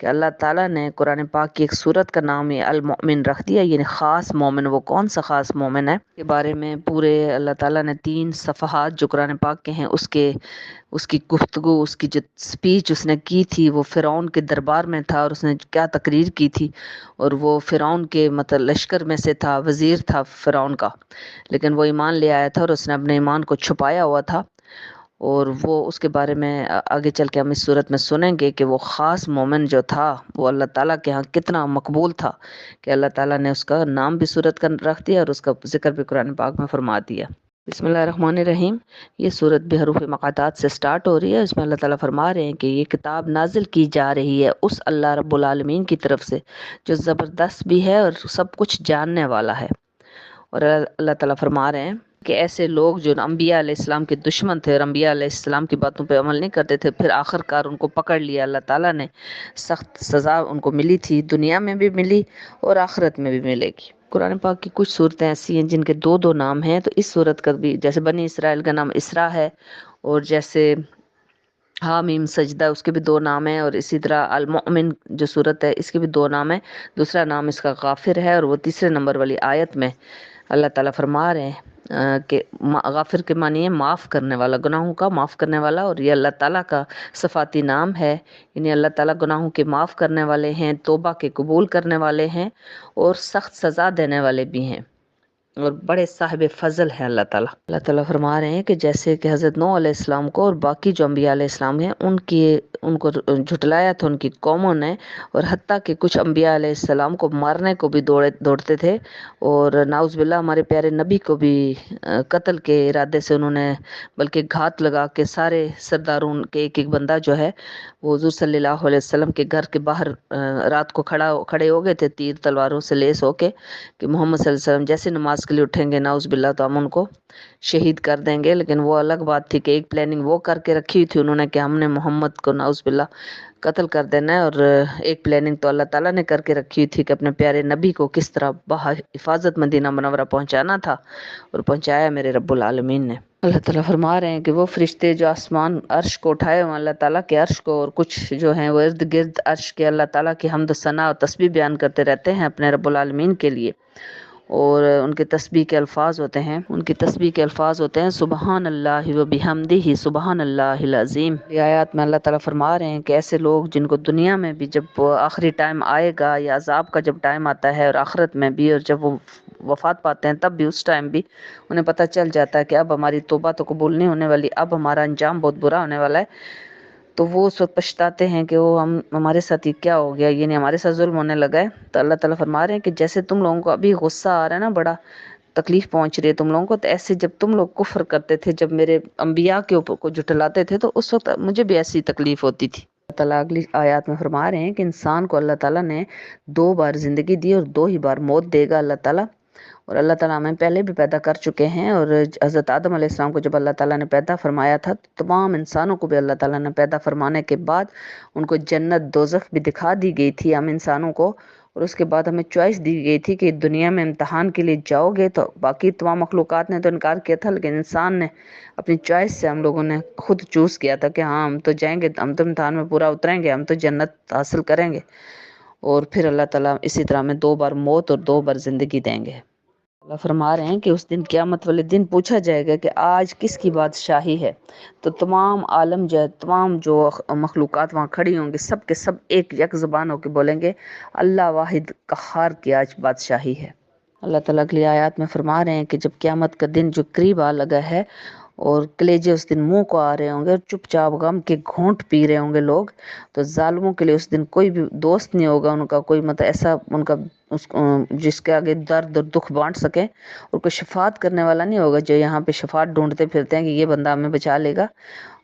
کہ اللہ تعالیٰ نے قرآن پاک کی ایک صورت کا نام یہ المؤمن رکھ دیا، یعنی خاص مومن۔ وہ کون سا خاص مومن ہے کے بارے میں پورے اللہ تعالیٰ نے 3 صفحات جو قرآن پاک کے ہیں اس کی گفتگو، اس کی جو سپیچ اس نے کی تھی، وہ فرعون کے دربار میں تھا اور اس نے کیا تقریر کی تھی، اور وہ فرعون کے مطلب لشکر میں سے تھا، وزیر تھا فرعون کا، لیکن وہ ایمان لے آیا تھا اور اس نے اپنے ایمان کو چھپایا ہوا تھا، اور وہ اس کے بارے میں آگے چل کے ہم اس صورت میں سنیں گے کہ وہ خاص مومن جو تھا وہ اللہ تعالیٰ کے ہاں کتنا مقبول تھا کہ اللہ تعالیٰ نے اس کا نام بھی صورت کا رکھ دیا اور اس کا ذکر بھی قرآن پاک میں فرما دیا۔ بسم اللہ الرحمن الرحیم۔ یہ صورت بھی حروف مقاطعات سے سٹارٹ ہو رہی ہے۔ اس میں اللہ تعالیٰ فرما رہے ہیں کہ یہ کتاب نازل کی جا رہی ہے اس اللہ رب العالمین کی طرف سے جو زبردست بھی ہے اور سب کچھ جاننے والا ہے۔ اور اللہ تعالیٰ فرما رہے ہیں کہ ایسے لوگ جو انبیاء علیہ السلام کے دشمن تھے اور انبیاء علیہ السلام کی باتوں پہ عمل نہیں کرتے تھے، پھر آخر کار ان کو پکڑ لیا اللہ تعالیٰ نے، سخت سزا ان کو ملی تھی، دنیا میں بھی ملی اور آخرت میں بھی ملے گی۔ قرآن پاک کی کچھ صورتیں ایسی ہیں جن کے 2 نام ہیں، تو اس صورت کا بھی جیسے بنی اسرائیل کا نام اسرا ہے، اور جیسے حامیم سجدہ اس کے بھی 2 نام ہیں، اور اسی طرح المؤمن جو صورت ہے اس کے بھی 2 نام ہیں۔ دوسرا نام اس کا غافر ہے، اور وہ تیسرے نمبر والی آیت میں اللہ تعالیٰ فرما رہے ہیں کہ غافر کے معنی ہے معاف کرنے والا، گناہوں کا معاف کرنے والا، اور یہ اللہ تعالیٰ کا صفاتی نام ہے، یعنی اللہ تعالیٰ گناہوں کے معاف کرنے والے ہیں، توبہ کے قبول کرنے والے ہیں، اور سخت سزا دینے والے بھی ہیں، اور بڑے صاحب فضل ہے اللہ تعالیٰ۔ اللہ تعالیٰ فرما رہے ہیں کہ جیسے کہ حضرت نوح علیہ السلام کو اور باقی جو انبیاء علیہ السلام ہیں ان کو جھٹلایا تھا ان کی قوموں نے، اور حتیٰ کہ کچھ انبیاء علیہ السلام کو مارنے کو بھی دوڑتے تھے، اور نعوذ باللہ ہمارے پیارے نبی کو بھی قتل کے ارادے سے انہوں نے بلکہ گھات لگا کے سارے سرداروں کے ایک بندہ جو ہے وہ حضور صلی اللہ علیہ وسلم کے گھر کے باہر رات کو کھڑے ہو گئے تھے تیر تلواروں سے لیس ہو کے کہ محمد صلی اللہ علیہ وسلم جیسے نماز کے لیے اٹھیں گے نعوذ باللہ تو ہم ان کو شہید کر دیں گے۔ لیکن وہ الگ بات تھی کہ ایک پلاننگ وہ کر کے رکھی ہوئی تھی انہوں نے کہ ہم نے محمد کو نعوذ باللہ قتل کر دینا ہے، اور ایک پلاننگ تو اللہ تعالیٰ نے کر کے رکھی ہوئی تھی کہ اپنے پیارے نبی کو کس طرح حفاظت مدینہ منورہ پہنچانا تھا، اور پہنچایا میرے رب العالمین نے۔ اللہ تعالیٰ فرما رہے ہیں کہ وہ فرشتے جو آسمان عرش کو اٹھائے ہوئے اللہ تعالیٰ کے عرش کو، اور کچھ جو ہیں وہ ارد گرد عرش کے اللہ تعالیٰ کی حمد و ثنا اور تسبیح بیان کرتے رہتے ہیں اپنے رب العالمین کے لیے، اور ان کے تسبیح کے الفاظ ہوتے ہیں سبحان اللہ و بحمدہ سبحان اللہ العظیم۔ یہ آیات میں اللہ تعالیٰ فرما رہے ہیں کہ ایسے لوگ جن کو دنیا میں بھی جب آخری ٹائم آئے گا یا عذاب کا جب ٹائم آتا ہے، اور آخرت میں بھی، اور جب وہ وفات پاتے ہیں تب بھی اس ٹائم بھی انہیں پتہ چل جاتا ہے کہ اب ہماری توبہ تو قبول نہیں ہونے والی، اب ہمارا انجام بہت برا ہونے والا ہے، تو وہ اس وقت پچھتاتے ہیں کہ وہ ہمارے ساتھ یہ کیا ہو گیا، یعنی ہمارے ساتھ ظلم ہونے لگا ہے۔ تو اللہ تعالیٰ فرما رہے ہیں کہ جیسے تم لوگوں کو ابھی غصہ آ رہا ہے نا، بڑا تکلیف پہنچ رہی ہے تم لوگوں کو، تو ایسے جب تم لوگ کفر کرتے تھے، جب میرے انبیاء کے اوپر کو جھٹلاتے تھے، تو اس وقت مجھے بھی ایسی تکلیف ہوتی تھی۔ اللہ تعالیٰ اگلی آیات میں فرما رہے ہیں کہ انسان کو اللہ تعالیٰ نے 2 بار زندگی دی اور 2 ہی بار موت دے گا اللہ تعالیٰ، اور اللہ تعالیٰ ہمیں پہلے بھی پیدا کر چکے ہیں، اور حضرت آدم علیہ السلام کو جب اللہ تعالیٰ نے پیدا فرمایا تھا تو تمام انسانوں کو بھی اللہ تعالیٰ نے پیدا فرمانے کے بعد ان کو جنت دوزخ بھی دکھا دی گئی تھی ہم انسانوں کو، اور اس کے بعد ہمیں چوائس دی گئی تھی کہ دنیا میں امتحان کے لیے جاؤ گے، تو باقی تمام مخلوقات نے تو انکار کیا تھا، لیکن انسان نے اپنی چوائس سے ہم لوگوں نے خود چوز کیا تھا کہ ہاں ہم تو جائیں گے، ہم تو امتحان میں پورا اتریں گے، ہم تو جنت حاصل کریں گے، اور پھر اللہ تعالیٰ اسی طرح ہمیں 2 بار موت اور 2 بار زندگی دیں گے۔ اللہ فرما رہے ہیں کہ اس دن قیامت والے دن پوچھا جائے گا کہ آج کس کی بادشاہی ہے، تو تمام عالم جو ہے، تمام جو مخلوقات وہاں کھڑی ہوں گی، سب کے سب ایک یک زبان ہو کے بولیں گے اللہ واحد قہار کی آج بادشاہی ہے۔ اللہ تعالیٰ اگلی آیات میں فرما رہے ہیں کہ جب قیامت کا دن جو قریب آ لگا ہے اور کلیجے اس دن منہ کو آ رہے ہوں گے اور چپ چاپ غم کے گھونٹ پی رہے ہوں گے لوگ، تو ظالموں کے لیے اس دن کوئی بھی دوست نہیں ہوگا ان کا، کوئی مطلب ایسا ان کا جس کے آگے درد اور دکھ بانٹ سکے، اور کوئی شفاعت کرنے والا نہیں ہوگا جو یہاں پہ شفاعت ڈھونڈتے پھرتے ہیں کہ یہ بندہ ہمیں بچا لے گا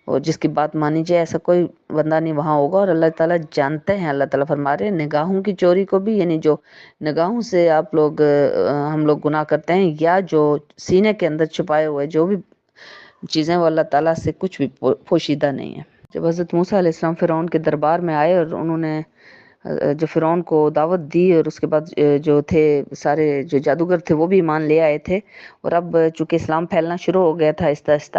اور جس کی بات مانی جائے، ایسا کوئی بندہ نہیں وہاں ہوگا۔ اور اللہ تعالیٰ جانتے ہیں، اللہ تعالیٰ فرما رہے ہیں نگاہوں کی چوری کو بھی، یعنی جو نگاہوں سے آپ لوگ ہم لوگ گناہ کرتے ہیں، یا جو سینے کے اندر چھپائے ہوئے جو بھی چیزیں، وہ اللہ تعالیٰ سے کچھ بھی پوشیدہ نہیں ہے۔ جب حضرت موسیٰ علیہ السلام فرعون کے دربار میں آئے اور انہوں نے جو فرعون کو دعوت دی، اور اس کے بعد جو تھے سارے جو جادوگر تھے وہ بھی ایمان لے آئے تھے، اور اب چونکہ اسلام پھیلنا شروع ہو گیا تھا آہستہ آہستہ،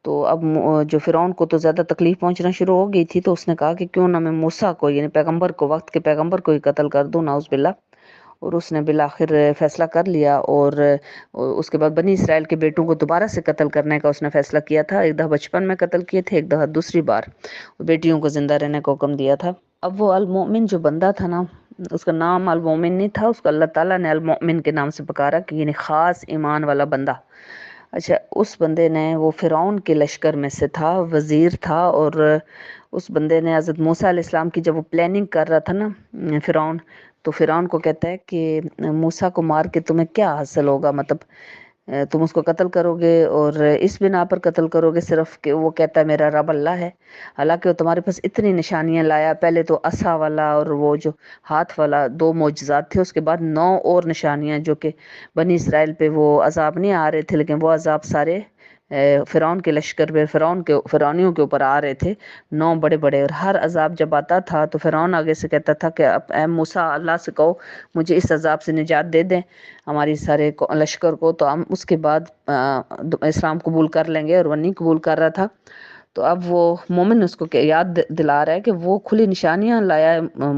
تو اب جو فرعون کو تو زیادہ تکلیف پہنچنا شروع ہو گئی تھی، تو اس نے کہا کہ کیوں نہ میں موسیٰ کو یعنی پیغمبر کو، وقت کے پیغمبر کو ہی قتل کر دوں، نعوذ باللہ۔ اور اس نے بالآخر فیصلہ کر لیا، اور اس کے بعد بنی اسرائیل کے بیٹوں کو دوبارہ سے قتل کرنے کا اس نے فیصلہ کیا تھا۔ ایک دفعہ بچپن میں قتل کیے تھے، ایک دفعہ دوسری بار بیٹیوں کو زندہ رہنے کا حکم دیا تھا۔ اب وہ المؤمن جو بندہ تھا نا، اس کا نام المؤمن نہیں تھا، اس کو اللہ تعالیٰ نے المؤمن کے نام سے پکارا کہ یعنی خاص ایمان والا بندہ۔ اچھا، اس بندے نے، وہ فرعون کے لشکر میں سے تھا، وزیر تھا، اور اس بندے نے حضرت موسیٰ علیہ السلام کی جب وہ پلاننگ کر رہا تھا نا فرعون، تو فرعون کو کہتا ہے کہ موسیٰ کو مار کے تمہیں کیا حاصل ہوگا، مطلب تم اس کو قتل کرو گے، اور اس بنا پر قتل کرو گے صرف کہ وہ کہتا ہے میرا رب اللہ ہے، حالانکہ وہ تمہارے پاس اتنی نشانیاں لایا، پہلے تو عصا والا اور وہ جو ہاتھ والا 2 معجزات تھے، اس کے بعد 9 اور نشانیاں جو کہ بنی اسرائیل پہ وہ عذاب نہیں آ رہے تھے، لیکن وہ عذاب سارے فرعون کے لشکر پہ، فرعونیوں کے اوپر آ رہے تھے، 9 بڑے بڑے۔ اور ہر عذاب جب آتا تھا تو فرعون آگے سے کہتا تھا کہ اب اے موسیٰ، اللہ سے کہو مجھے اس عذاب سے نجات دے دیں ہماری سارے لشکر کو، تو ہم اس کے بعد اسلام قبول کر لیں گے، اور وہ نہیں قبول کر رہا تھا۔ تو اب وہ مومن اس کو یاد دلا رہا ہے کہ وہ کھلی نشانیاں لایا ہے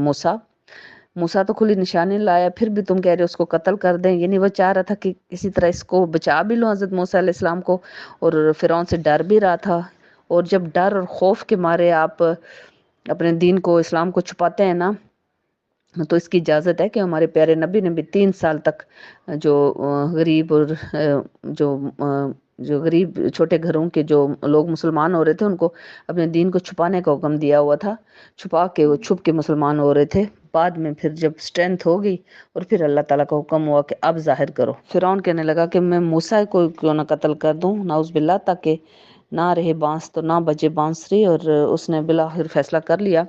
موسیٰ تو کھلی نشانی لایا، پھر بھی تم کہہ رہے ہو اس کو قتل کر دیں، یعنی وہ چاہ رہا تھا کہ کسی طرح اس کو بچا بھی لو حضرت موسیٰ علیہ السلام کو، اور فرعون سے ڈر بھی رہا تھا۔ اور جب ڈر اور خوف کے مارے آپ اپنے دین کو، اسلام کو چھپاتے ہیں نا، تو اس کی اجازت ہے کہ ہمارے پیارے نبی نے بھی 3 سال تک جو غریب اور جو جو غریب چھوٹے گھروں کے جو لوگ مسلمان ہو رہے تھے، ان کو اپنے دین کو چھپانے کا حکم دیا ہوا تھا، چھپا کے وہ چھپ کے مسلمان ہو رہے تھے۔ بعد میں پھر جب سٹرینتھ ہو گئی اور پھر اللہ تعالیٰ کا حکم ہوا کہ اب ظاہر کرو، فرعون کہنے لگا کہ میں موسیٰ کو کیوں نہ قتل کر دوں، نعوذ باللہ، تاکہ نہ رہے بانس تو نہ بجے بانسری۔ اور اس نے بالآخر فیصلہ کر لیا،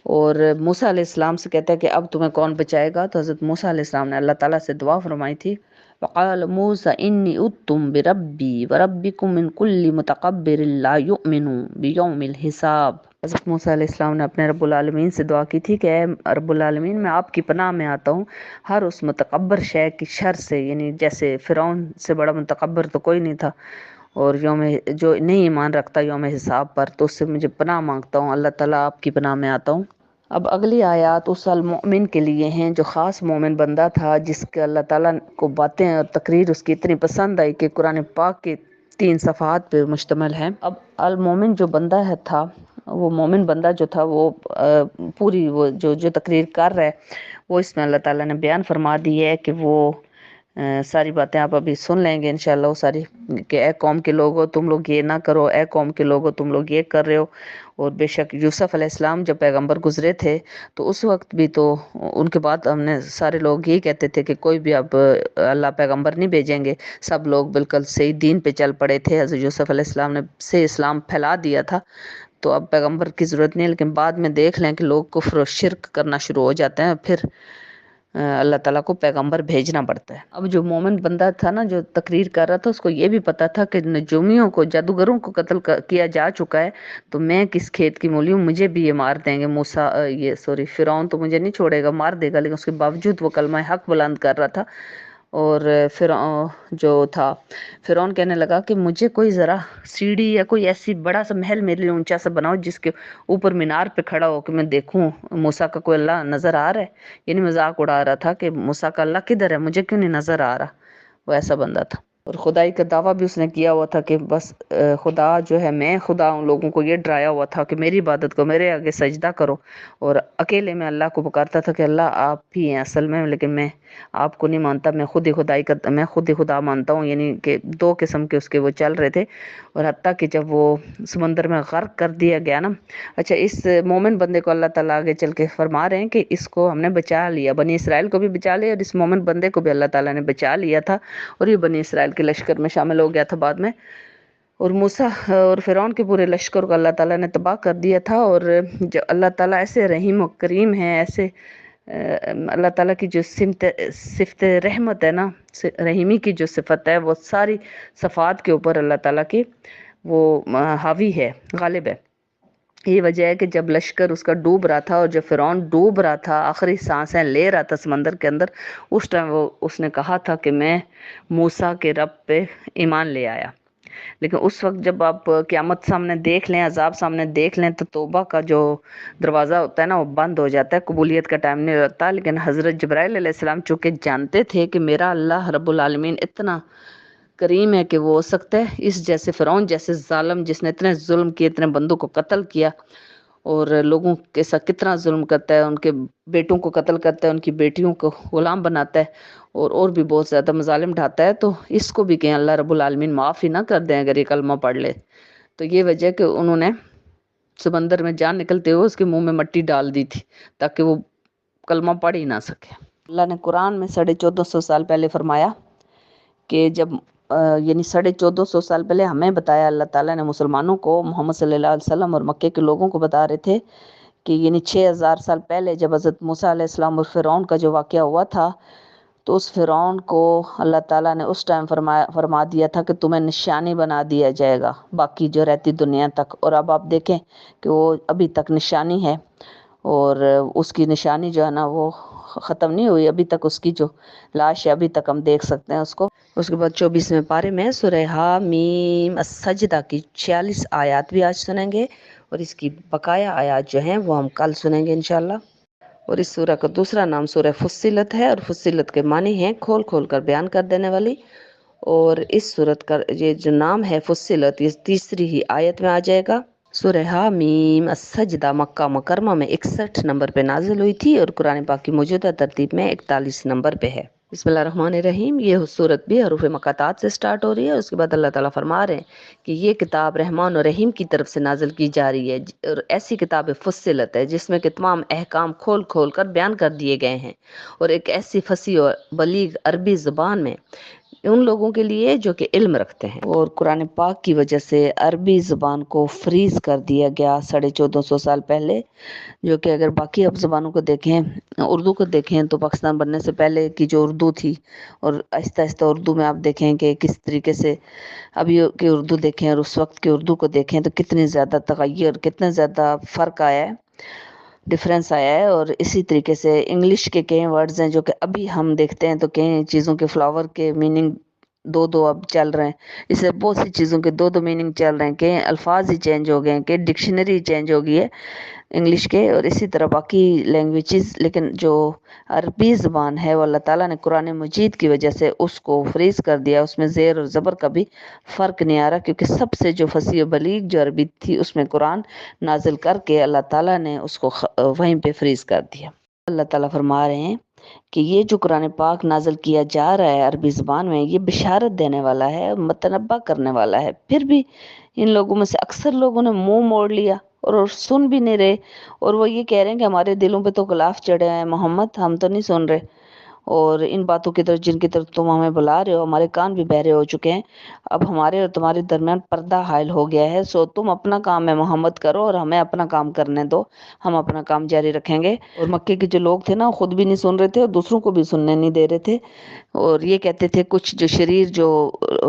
اور موسیٰ علیہ السلام سے کہتا ہے کہ اب تمہیں کون بچائے گا؟ تو حضرت موسیٰ علیہ السلام نے اللہ تعالیٰ سے دعا فرمائی تھی، وقال موسیٰ انی اتم بربی وربکم من کل متقبر لا یؤمن بیوم الحساب۔ حضرت موسیٰ علیہ السلام نے اپنے رب العالمین سے دعا کی تھی کہ اے رب العالمین، میں آپ کی پناہ میں آتا ہوں ہر اس متکبر شے کی شر سے، یعنی جیسے فرعون سے بڑا متکبر تو کوئی نہیں تھا، اور جو نہیں ایمان رکھتا یوم حساب پر، تو اس سے مجھے پناہ مانگتا ہوں، اللہ تعالیٰ آپ کی پناہ میں آتا ہوں۔ اب اگلی آیات اس المؤمن کے لیے ہیں جو خاص مومن بندہ تھا، جس کے اللہ تعالیٰ کو باتیں اور تقریر اس کی اتنی پسند آئی کہ قرآن پاک کے 3 صفحات پہ مشتمل ہے۔ اب المؤمن جو بندہ تھا، وہ مومن بندہ جو تھا، وہ پوری وہ جو تقریر کر رہا ہے، وہ اس میں اللہ تعالیٰ نے بیان فرما دی ہے کہ وہ ساری باتیں آپ ابھی سن لیں گے انشاءاللہ، وہ ساری، کہ اے قوم کے لوگو تم لوگ یہ نہ کرو، اے قوم کے لوگو تم لوگ یہ کر رہے ہو۔ اور بے شک یوسف علیہ السلام جب پیغمبر گزرے تھے تو اس وقت بھی تو ان کے بعد ہم نے سارے لوگ یہی کہتے تھے کہ کوئی بھی اب اللہ پیغمبر نہیں بھیجیں گے، سب لوگ بالکل صحیح دین پہ چل پڑے تھے، حضرت یوسف علیہ السلام نے سے اسلام پھیلا دیا تھا، تو اب پیغمبر کی ضرورت نہیں ہے۔ لیکن بعد میں دیکھ لیں کہ لوگ کفر و شرک کرنا شروع ہو جاتے ہیں، پھر اللہ تعالیٰ کو پیغمبر بھیجنا پڑتا ہے۔ اب جو مومن بندہ تھا نا، جو تقریر کر رہا تھا، اس کو یہ بھی پتا تھا کہ نجومیوں کو، جادوگروں کو قتل کیا جا چکا ہے، تو میں کس کھیت کی مولی ہوں، مجھے بھی یہ مار دیں گے، فرعون تو مجھے نہیں چھوڑے گا، مار دے گا۔ لیکن اس کے باوجود وہ کلمہ حق بلند کر رہا تھا، اور فرعون کہنے لگا کہ مجھے کوئی ذرا سیڑھی یا کوئی ایسی بڑا سا محل میرے لیے اونچا سا بناؤ جس کے اوپر مینار پہ کھڑا ہو کہ میں دیکھوں موسیٰ کا کوئی اللہ نظر آ رہا ہے، یعنی مذاق اڑا رہا تھا کہ موسیٰ کا اللہ کدھر ہے، مجھے کیوں نہیں نظر آ رہا، وہ ایسا بندہ تھا۔ اور خدائی کا دعویٰ بھی اس نے کیا ہوا تھا کہ بس خدا جو ہے، میں خدا ہوں، لوگوں کو یہ ڈرایا ہوا تھا کہ میری عبادت کو، میرے آگے سجدہ کرو، اور اکیلے میں اللہ کو پکارتا تھا کہ اللہ آپ ہی ہیں اصل میں، لیکن میں آپ کو نہیں مانتا، میں خود ہی خدا مانتا ہوں، یعنی کہ 2 قسم کے اس کے وہ چل رہے تھے۔ اور حتیٰ کہ جب وہ سمندر میں غرق کر دیا گیا نا، اچھا، اس مومن بندے کو اللہ تعالیٰ آگے چل کے فرما رہے ہیں کہ اس کو ہم نے بچا لیا، بنی اسرائیل کو بھی بچا لیا، اور اس مومن بندے کو بھی اللہ تعالیٰ نے بچا لیا تھا، اور یہ بنی اسرائیل کے لشکر میں شامل ہو گیا تھا بعد میں۔ اور موسیٰ اور فرعون کے پورے لشکر کو اللہ تعالیٰ نے تباہ کر دیا تھا۔ اور جو اللہ تعالیٰ ایسے رحیم و کریم ہیں، ایسے اللہ تعالیٰ کی جو صفت رحمت ہے نا، رحیمی کی جو صفت ہے، وہ ساری صفات کے اوپر اللہ تعالیٰ کی وہ حاوی ہے، غالب ہے۔ یہ وجہ ہے کہ جب لشکر اس کا ڈوب رہا تھا، اور جب فرعون ڈوب رہا تھا، آخری سانسیں لے رہا تھا سمندر کے اندر، اس ٹائم اس نے کہا تھا کہ میں موسیٰ کے رب پہ ایمان لے آیا۔ لیکن اس وقت جب آپ قیامت سامنے دیکھ لیں، عذاب سامنے دیکھ لیں، تو توبہ کا جو دروازہ ہوتا ہے نا وہ بند ہو جاتا ہے، قبولیت کا ٹائم نہیں رہتا۔ لیکن حضرت جبرائیل علیہ السلام چونکہ جانتے تھے کہ میرا اللہ رب العالمین اتنا کریم ہے کہ وہ ہو سکتا ہے اس جیسے فرعون جیسے ظالم جس نے اتنے ظلم کیے، اتنے بندوں کو قتل کیا اور لوگوں کے ساتھ کتنا ظلم کرتا ہے، ان کے بیٹوں کو قتل کرتا ہے، ان کی بیٹیوں کو غلام بناتا ہے اور بھی بہت زیادہ مظالم ڈھاتا ہے، تو اس کو بھی کہیں اللہ رب العالمین معاف ہی نہ کر دیں اگر یہ کلمہ پڑھ لے۔ تو یہ وجہ کہ انہوں نے سمندر میں جان نکلتے ہوئے اس کے منہ میں مٹی ڈال دی تھی تاکہ وہ کلمہ پڑھ ہی نہ سکے۔ اللہ نے قرآن میں 1450 سال پہلے فرمایا کہ جب یعنی 1450 سال پہلے ہمیں بتایا اللہ تعالیٰ نے مسلمانوں کو، محمد صلی اللہ علیہ وسلم اور مکے کے لوگوں کو بتا رہے تھے کہ یعنی 6000 سال پہلے جب حضرت موسیٰ علیہ السلام اور فرعون کا جو واقعہ ہوا تھا، تو اس فرعون کو اللہ تعالیٰ نے اس ٹائم فرما دیا تھا کہ تمہیں نشانی بنا دیا جائے گا باقی جو رہتی دنیا تک، اور اب آپ دیکھیں کہ وہ ابھی تک نشانی ہے اور اس کی نشانی جو ہے نا وہ ختم نہیں ہوئی ابھی تک، اس کی جو لاش ہے ابھی تک ہم دیکھ سکتے ہیں اس کو۔ اس کے بعد 24ویں پارے میں سورہ حامیم السجدہ کی 46 آیات بھی آج سنیں گے، اور اس کی بقایا آیات جو ہیں وہ ہم کل سنیں گے انشاءاللہ۔ اور اس سورہ کا دوسرا نام سورہ فصلت ہے، اور فصلت کے معنی ہیں کھول کھول کر بیان کر دینے والی، اور اس سورت کا یہ جو نام ہے فصلت یہ تیسری ہی آیت میں آ جائے گا۔ سورہ حامیم السجدہ مکہ مکرمہ میں 61 نمبر پہ نازل ہوئی تھی اور قرآن پاک کی موجودہ ترتیب میں 41 نمبر پہ ہے۔ بسم اللہ الرحمن الرحیم۔ یہ صورت بھی حروف مقاطعات سے سٹارٹ ہو رہی ہے۔ اس کے بعد اللہ تعالیٰ فرما رہے ہیں کہ یہ کتاب رحمان اور رحیم کی طرف سے نازل کی جا رہی ہے، اور ایسی کتاب فصلت ہے جس میں کہ تمام احکام کھول کھول کر بیان کر دیے گئے ہیں، اور ایک ایسی فصیح اور بلیغ عربی زبان میں ان لوگوں کے لیے جو کہ علم رکھتے ہیں۔ اور قرآن پاک کی وجہ سے عربی زبان کو فریز کر دیا گیا 1450 سال پہلے، جو کہ اگر باقی اب زبانوں کو دیکھیں، اردو کو دیکھیں تو پاکستان بننے سے پہلے کی جو اردو تھی، اور آہستہ آہستہ اردو میں آپ دیکھیں کہ کس طریقے سے ابھی کی اردو دیکھیں اور اس وقت کی اردو کو دیکھیں تو کتنی زیادہ تغیر، کتنا زیادہ فرق آیا ہے، ڈفرینس آیا ہے۔ اور اسی طریقے سے انگلش کے کئی ورڈز ہیں جو کہ ابھی ہم دیکھتے ہیں تو کئی چیزوں کے فلاور کے میننگ دو اب چل رہے ہیں، اس سے بہت سی چیزوں کے دو میننگ چل رہے ہیں، کہ الفاظ ہی چینج ہو گئے ہیں، کہ ڈکشنری چینج ہو گئی ہے انگلش کے، اور اسی طرح باقی لینگویجز۔ لیکن جو عربی زبان ہے وہ اللہ تعالیٰ نے قرآن مجید کی وجہ سے اس کو فریز کر دیا، اس میں زیر اور زبر کا بھی فرق نہیں آ رہا، کیونکہ سب سے جو فصیح و بلیغ جو عربی تھی اس میں قرآن نازل کر کے اللہ تعالیٰ نے اس کو وہیں پہ فریز کر دیا۔ اللہ تعالیٰ فرما رہے ہیں کہ یہ جو قرآن پاک نازل کیا جا رہا ہے عربی زبان میں، یہ بشارت دینے والا ہے، متنبع کرنے والا ہے، پھر بھی ان لوگوں میں سے اکثر لوگوں نے منہ موڑ لیا اور سن بھی نہیں رہے، اور وہ یہ کہہ رہے ہیں کہ ہمارے دلوں پہ تو غلاف چڑھے ہیں محمد، ہم تو نہیں سن رہے، اور ان باتوں کی طرف جن کی طرف تم ہمیں بلا رہے ہو ہمارے کان بھی بہرے ہو چکے ہیں، اب ہمارے اور تمہارے درمیان پردہ حائل ہو گیا ہے، سو تم اپنا کام ہے محمد کرو اور ہمیں اپنا کام کرنے دو، ہم اپنا کام جاری رکھیں گے۔ اور مکے کے جو لوگ تھے نا خود بھی نہیں سن رہے تھے اور دوسروں کو بھی سننے نہیں دے رہے تھے، اور یہ کہتے تھے کچھ جو شریر جو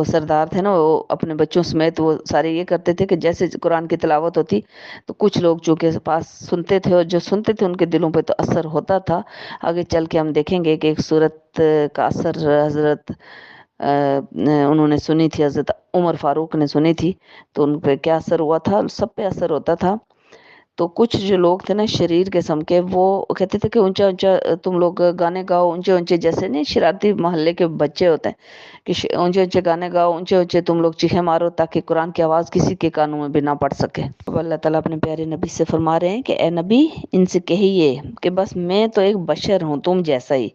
سردار تھے نا وہ اپنے بچوں سمیت وہ سارے یہ کرتے تھے کہ جیسے قرآن کی تلاوت ہوتی تو کچھ لوگ جو کہ پاس سنتے تھے، اور جو سنتے تھے ان کے دلوں پہ تو اثر ہوتا تھا۔ آگے چل کے ہم دیکھیں گے کہ ایک صورت کا اثر حضرت انہوں نے سنی تھی، حضرت عمر فاروق نے سنی تھی، تو ان پہ کیا اثر ہوا تھا، سب پہ اثر ہوتا تھا۔ تو کچھ جو لوگ تھے نا شریر قسم کے، وہ کہتے تھے کہ اونچا اونچا تم لوگ گانے گاؤ، اونچے اونچے، جیسے نہیں شرارتی محلے کے بچے ہوتے ہیں کہ اونچے اونچے گانے گاؤ، اونچے اونچے تم لوگ چیخیں مارو تاکہ قرآن کی آواز کسی کے کانوں میں بھی نہ پڑ سکے۔ اب اللہ تعالیٰ اپنے پیارے نبی سے فرما رہے ہیں کہ اے نبی ان سے کہیے کہ بس میں تو ایک بشر ہوں تم جیسا ہی،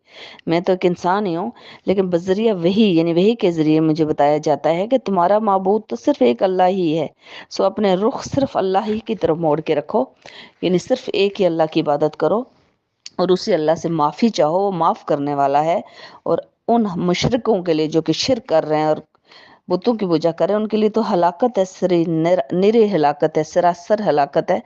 میں تو ایک انسان ہی ہوں، لیکن بذریعہ وحی یعنی وحی کے ذریعے مجھے بتایا جاتا ہے کہ تمہارا معبود تو صرف ایک اللہ ہی ہے، سو اپنے رخ صرف اللہ ہی کی طرف موڑ کے رکھو، یعنی صرف ایک ہی اللہ کی عبادت کرو اور اسی اللہ سے معافی چاہو، وہ معاف کرنے والا ہے۔ اور ان مشرکوں کے لیے جو کہ شرک کر رہے ہیں اور بتوں کی پوجا کر رہے ہیں ان کے لیے تو ہلاکت ہے، نری ہلاکت ہے، سراسر ہلاکت ہے،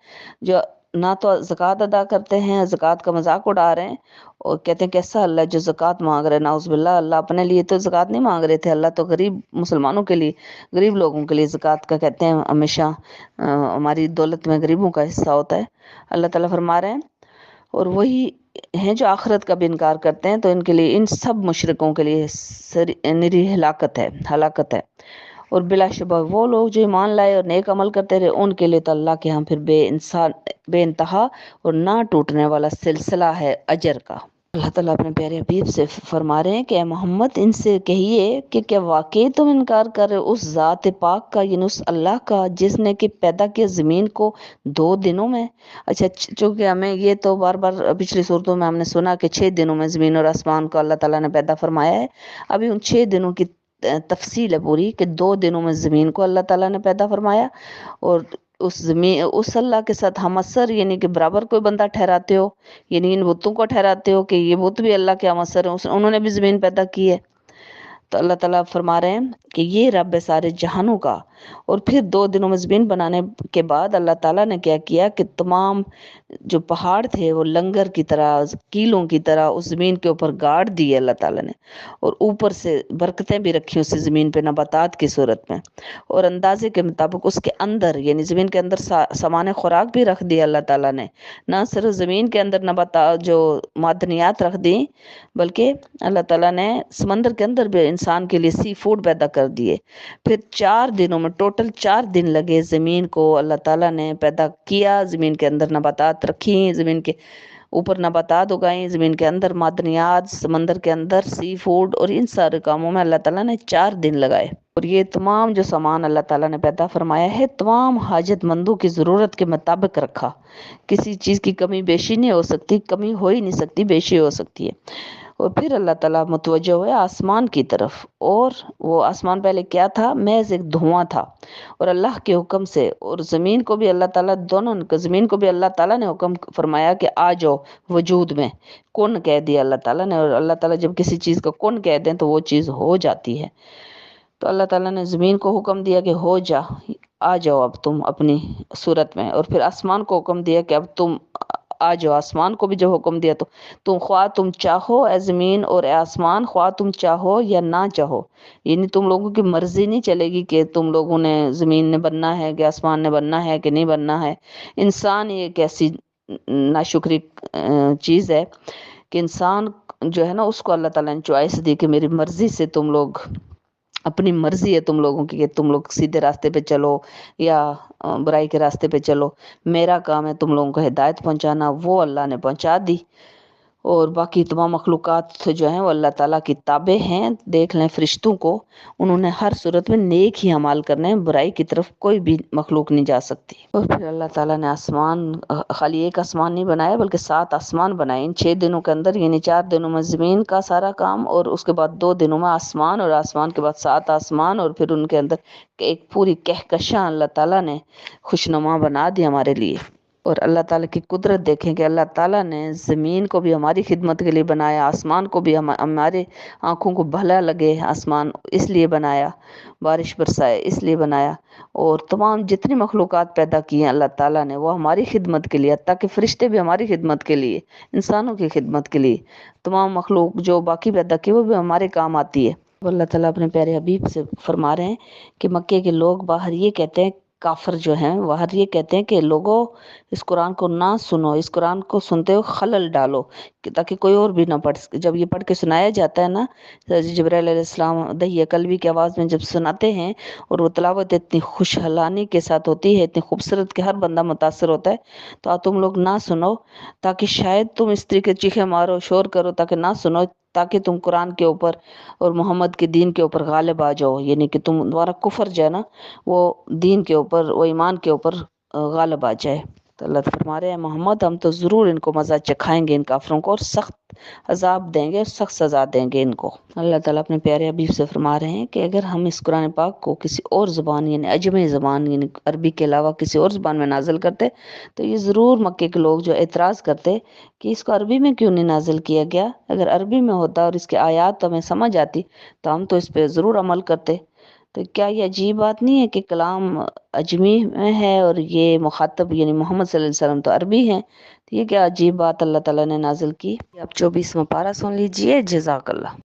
جو نہ تو زکوٰۃ ادا کرتے ہیں، زکوٰۃ کا مذاق اڑا رہے ہیں اور کہتے ہیں کہ ایسا اللہ جو زکوٰۃ مانگ رہے ہیں، نعوذ باللہ، اللہ اپنے لیے تو زکوٰۃ نہیں مانگ رہے تھے، اللہ تو غریب مسلمانوں کے لیے، غریب لوگوں کے لیے زکوٰۃ کا کہتے ہیں ہمیشہ ہماری دولت میں غریبوں کا حصہ ہوتا ہے۔ اللہ تعالیٰ فرما رہے ہیں اور وہی ہیں جو آخرت کا بھی انکار کرتے ہیں، تو ان کے لیے، ان سب مشرکوں کے لیے نری ہلاکت ہے، ہلاکت ہے۔ اور بلا شبہ وہ لوگ جو ایمان لائے اور نیک عمل کرتے رہے ان کے لیے تو اللہ کے ہاں پھر بے انتہا اور نہ ٹوٹنے والا سلسلہ ہے اجر کا۔ اللہ تعالیٰ اپنے پیارے حبیب سے فرما رہے ہیں کہ اے محمد ان سے کہیے کہ کیا واقعی تم انکار کر رہے ہو اس ذات پاک کا، یعنی اس اللہ کا جس نے کہ پیدا کیا زمین کو 2 دنوں میں۔ اچھا، چونکہ ہمیں یہ تو بار بار پچھلی صورتوں میں ہم نے سنا کہ 6 دنوں میں زمین اور آسمان کو اللہ تعالیٰ نے پیدا فرمایا ہے۔ ابھی ان 6 دنوں کی تفصیل ہے پوری کہ 2 دنوں میں زمین کو اللہ تعالیٰ نے پیدا فرمایا، اور اس اللہ کے ساتھ ہم اثر یعنی کہ برابر کوئی بندہ ٹھہراتے ہو، یعنی ان بتوں کو ٹھہراتے ہو کہ یہ بت بھی اللہ کے ہم اثر ہیں، انہوں نے بھی زمین پیدا کی ہے۔ تو اللہ تعالیٰ فرما رہے ہیں کہ یہ رب سارے جہانوں کا، اور پھر 2 دنوں میں زمین بنانے کے بعد اللہ تعالیٰ نے کیا کیا کہ تمام جو پہاڑ تھے وہ لنگر کی طرح، کیلوں کی طرح اس زمین کے اوپر گاڑ دیے اللہ تعالیٰ نے، اور اوپر سے برکتیں بھی رکھی اسی زمین پہ نباتات کی صورت میں، اور اندازے کے مطابق اس کے اندر یعنی زمین کے اندر سامان خوراک بھی رکھ دیا اللہ تعالیٰ نے۔ نہ صرف زمین کے اندر نباتات جو معدنیات رکھ دی، بلکہ اللہ تعالیٰ نے سمندر کے اندر بھی انسان کے لیے سی فوڈ پیدا کر دیے۔ پھر 4 دنوں میں ٹوٹل 4 دن لگے زمین کو اللہ تعالیٰ نے پیدا کیا، زمین کے اندر نباتات رکھی، زمین کے اوپر نباتات اگائیں، زمین کے اندر معدنیات، سمندر کے اندر سی فوڈ، اور ان سارے کاموں میں اللہ تعالیٰ نے 4 دن لگائے۔ اور یہ تمام جو سامان اللہ تعالیٰ نے پیدا فرمایا ہے تمام حاجت مندوں کی ضرورت کے مطابق رکھا، کسی چیز کی کمی بیشی نہیں ہو سکتی، کمی ہو ہی نہیں سکتی، بیشی ہو سکتی ہے۔ اور پھر اللہ تعالیٰ متوجہ ہوئے آسمان کی طرف، اور وہ آسمان پہلے کیا تھا؟ محض ایک دھواں تھا، اور اللہ کے حکم سے، اور زمین کو بھی اللہ تعالیٰ زمین کو بھی اللہ تعالیٰ نے حکم فرمایا کہ آ جاؤ وجود میں، کن کہہ دیا اللہ تعالیٰ نے، اور اللہ تعالیٰ جب کسی چیز کو کن کہہ دیں تو وہ چیز ہو جاتی ہے۔ تو اللہ تعالیٰ نے زمین کو حکم دیا کہ ہو جا، آ جاؤ اب تم اپنی صورت میں، اور پھر آسمان کو حکم دیا کہ اب تم آ جاؤ۔ آسمان کو بھی جو حکم دیا تو خواہ تم چاہو اے زمین اور اے آسمان، خواہ تم چاہو یا نہ چاہو، یعنی تم لوگوں کی مرضی نہیں چلے گی کہ تم لوگوں نے زمین نے بننا ہے کہ آسمان نے بننا ہے کہ نہیں بننا ہے۔ انسان یہ ایک ایسی ناشکری چیز ہے کہ انسان جو ہے نا اس کو اللہ تعالیٰ نے چوائس دی کہ میری مرضی سے تم لوگ، اپنی مرضی ہے تم لوگوں کی کہ تم لوگ سیدھے راستے پہ چلو یا برائی کے راستے پہ چلو، میرا کام ہے تم لوگوں کو ہدایت پہنچانا، وہ اللہ نے پہنچا دی۔ اور باقی تمام مخلوقات جو ہیں وہ اللہ تعالیٰ کی تابع ہیں۔ دیکھ لیں فرشتوں کو، انہوں نے ہر صورت میں نیک ہی اعمال کرنے ہیں، برائی کی طرف کوئی بھی مخلوق نہیں جا سکتی۔ اور پھر اللہ تعالیٰ نے آسمان، خالی ایک آسمان نہیں بنایا بلکہ 7 آسمان بنائے ان 6 دنوں کے اندر، یعنی 4 دنوں میں زمین کا سارا کام، اور اس کے بعد 2 دنوں میں آسمان، اور آسمان کے بعد 7 آسمان، اور پھر ان کے اندر ایک پوری کہکشاں اللہ تعالیٰ نے خوشنما بنا دی ہمارے لیے۔ اور اللہ تعالیٰ کی قدرت دیکھیں کہ اللہ تعالیٰ نے زمین کو بھی ہماری خدمت کے لیے بنایا، آسمان کو بھی ہمارے آنکھوں کو بھلا لگے، آسمان اس لیے بنایا، بارش برسائے اس لیے بنایا، اور تمام جتنی مخلوقات پیدا کی ہیں اللہ تعالیٰ نے وہ ہماری خدمت کے لیے، تاکہ فرشتے بھی ہماری خدمت کے لیے، انسانوں کی خدمت کے لیے، تمام مخلوق جو باقی پیدا کی وہ بھی ہمارے کام آتی ہے۔ اللہ تعالیٰ اپنے پیارے حبیب سے فرما رہے ہیں کہ مکے کے لوگ باہر یہ کہتے ہیں، کافر جو ہیں باہر یہ کہتے ہیں کہ لوگوں اس قرآن کو نہ سنو، اس قرآن کو سنتے ہو خلل ڈالو تاکہ کوئی اور بھی نہ پڑھ سکے۔ جب یہ پڑھ کے سنایا جاتا ہے نا، جبرائیل علیہ السلام دہی قلبی کی آواز میں جب سناتے ہیں، اور وہ تلاوت اتنی خوشحالانی کے ساتھ ہوتی ہے، اتنی خوبصورت کہ ہر بندہ متاثر ہوتا ہے، تو تم لوگ نہ سنو تاکہ شاید تم اس طریقے چیخیں مارو، شور کرو، تاکہ نہ سنو تاکہ تم قرآن کے اوپر اور محمد کے دین کے اوپر غالب آ جاؤ، یعنی کہ تم دوبارہ کفر جو ہے نا وہ دین کے اوپر، وہ ایمان کے اوپر غالب آ جائے۔ تو اللہ فرما رہے ہیں محمد ہم تو ضرور ان کو مزہ چکھائیں گے ان کافروں کو، اور سخت عذاب دیں گے اور سخت سزا دیں گے ان کو۔ اللہ تعالیٰ اپنے پیارے حبیب سے فرما رہے ہیں کہ اگر ہم اس قرآن پاک کو کسی اور زبان یعنی عجمی زبان یعنی عربی کے علاوہ کسی اور زبان میں نازل کرتے تو یہ ضرور مکے کے لوگ جو اعتراض کرتے کہ اس کو عربی میں کیوں نہیں نازل کیا گیا، اگر عربی میں ہوتا اور اس کے آیات تو ہمیں سمجھ آتی تو ہم تو اس پہ ضرور عمل کرتے۔ تو کیا یہ عجیب بات نہیں ہے کہ کلام عجمی میں ہے اور یہ مخاطب یعنی محمد صلی اللہ علیہ وسلم تو عربی ہیں، تو یہ کیا عجیب بات اللہ تعالیٰ نے نازل کی۔ اب 24واں پارہ سن لیجئے۔ جزاک اللہ۔